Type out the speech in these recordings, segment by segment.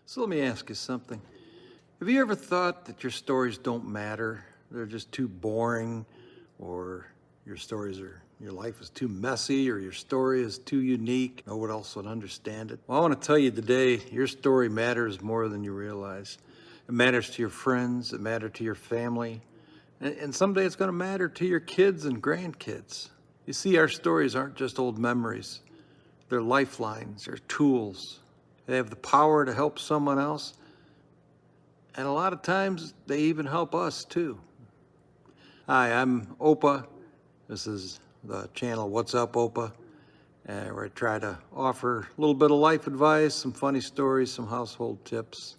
So let me ask you something. Have you ever thought that your stories don't matter? They're just too boring, or your life is too messy, or your story is too unique. No one else would understand it. Well, I want to tell you today, your story matters more than you realize. It matters to your friends, it matters to your family, and someday it's going to matter to your kids and grandkids. You see, our stories aren't just old memories. They're lifelines, they're tools. They have the power to help someone else, and a lot of times they even help us too. Hi, I'm Opa. This is the channel What's Up, Opa, where I try to offer a little bit of life advice, some funny stories, some household tips.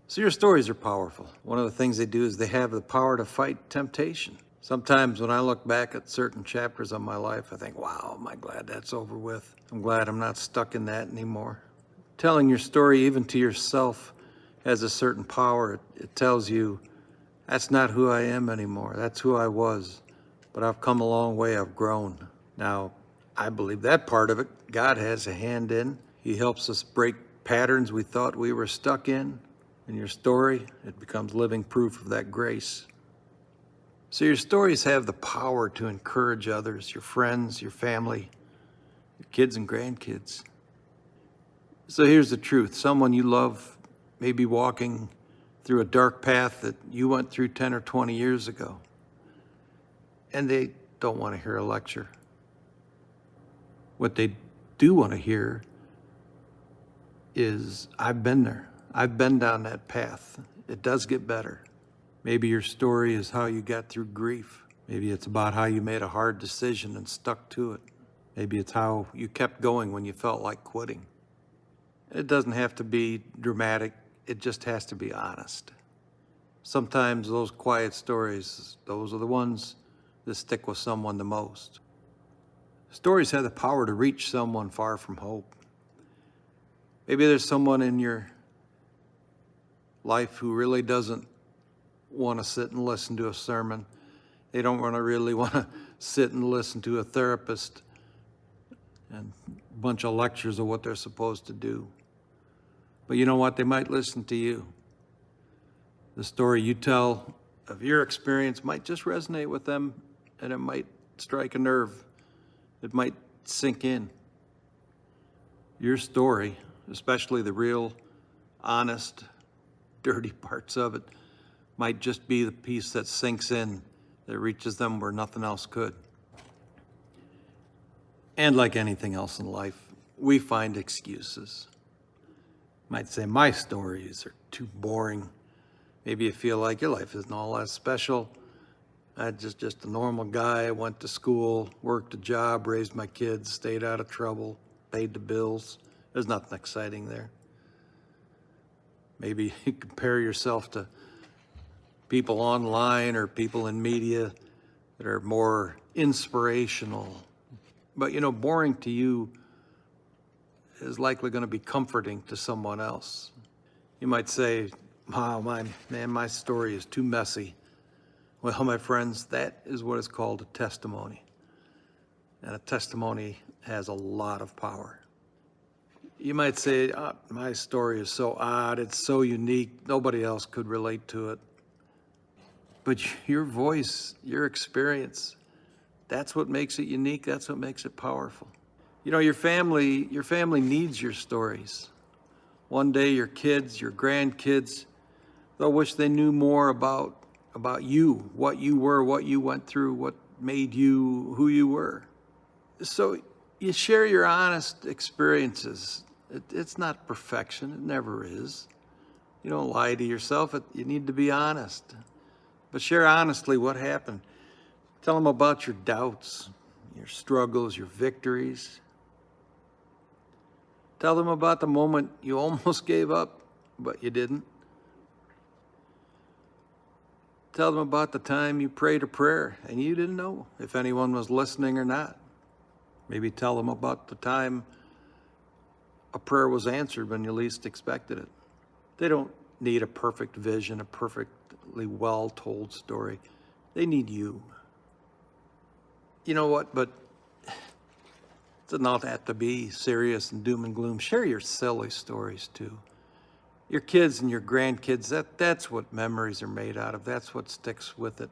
So your stories are powerful. One of the things they do is they have the power to fight temptation. Sometimes when I look back at certain chapters of my life, I think, wow, am I glad that's over with. I'm glad I'm not stuck in that anymore. Telling your story even to yourself has a certain power. It tells you, that's not who I am anymore. That's who I was. But I've come a long way. I've grown. Now, I believe that part of it, God has a hand in. He helps us break patterns we thought we were stuck in. In your story, it becomes living proof of that grace. So your stories have the power to encourage others, your friends, your family, your kids and grandkids. So here's the truth. Someone you love may be walking through a dark path that you went through 10 or 20 years ago, and they don't want to hear a lecture. What they do want to hear is, I've been there. I've been down that path. It does get better. Maybe your story is how you got through grief. Maybe it's about how you made a hard decision and stuck to it. Maybe it's how you kept going when you felt like quitting. It doesn't have to be dramatic. It just has to be honest. Sometimes those quiet stories, those are the ones that stick with someone the most. Stories have the power to reach someone far from hope. Maybe there's someone in your life who really doesn't want to sit and listen to a sermon. They don't really want to sit and listen to a therapist and a bunch of lectures of what they're supposed to do. But you know what? They might listen to you. The story you tell of your experience might just resonate with them, and it might strike a nerve. It might sink in. Your story, especially the real, honest, dirty parts of it, might just be the piece that sinks in, that reaches them where nothing else could. And like anything else in life, we find excuses. Might say, my stories are too boring. Maybe you feel like your life isn't all that special. I'm just a normal guy. I went to school, worked a job, raised my kids, stayed out of trouble, paid the bills. There's nothing exciting there. Maybe you compare yourself to people online or people in media that are more inspirational. But you know, boring to you is likely going to be comforting to someone else. You might say, wow, my story is too messy. Well, my friends, that is what is called a testimony. And a testimony has a lot of power. You might say, oh, my story is so odd, it's so unique, nobody else could relate to it. But your voice, your experience, that's what makes it unique, that's what makes it powerful. You know, your family needs your stories. One day your kids, your grandkids, they'll wish they knew more about you, what you were, what you went through, what made you who you were. So you share your honest experiences. It's not perfection, it never is. You don't lie to yourself, you need to be honest. But share honestly what happened. Tell them about your doubts, your struggles, your victories. Tell them about the moment you almost gave up, but you didn't. Tell them about the time you prayed a prayer and you didn't know if anyone was listening or not. Maybe tell them about the time a prayer was answered when you least expected it. They don't need a perfect vision, a perfectly well-told story. They need you. You know what, but it doesn't all have to be serious and doom and gloom. Share your silly stories too. your kids and your grandkids, that's what memories are made out of. That's what sticks with it.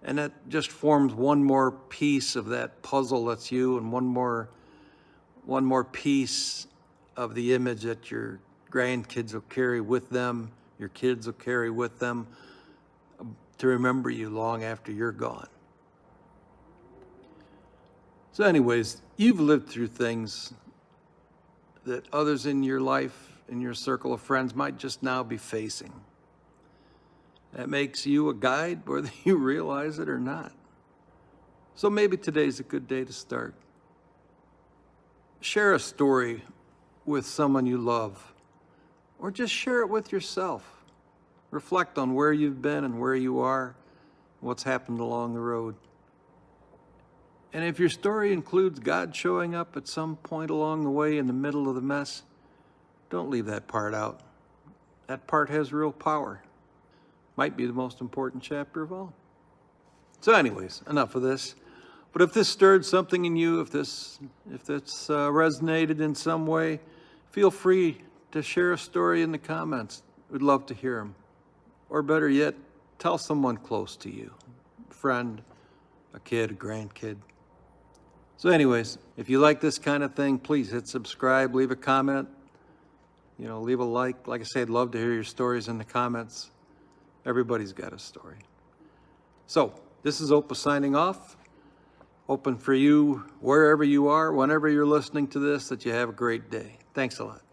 And that just forms one more piece of that puzzle that's you, and one more piece of the image that your grandkids will carry with them, your kids will carry with them, to remember you long after you're gone. So anyways, you've lived through things that others in your life, in your circle of friends, might just now be facing. That makes you a guide, whether you realize it or not. So maybe today's a good day to start. Share a story with someone you love, or just share it with yourself. Reflect on where you've been and where you are, what's happened along the road. And if your story includes God showing up at some point along the way in the middle of the mess, don't leave that part out. That part has real power. Might be the most important chapter of all. So anyways, enough of this. But if this stirred something in you, if this resonated in some way, feel free to share a story in the comments. We'd love to hear them. Or better yet, tell someone close to you, a friend, a kid, a grandkid. So anyways, if you like this kind of thing, please hit subscribe, leave a comment, leave a like. Like I said, I'd love to hear your stories in the comments. Everybody's got a story. So this is Opa signing off. Hoping for you, wherever you are, whenever you're listening to this, that you have a great day. Thanks a lot.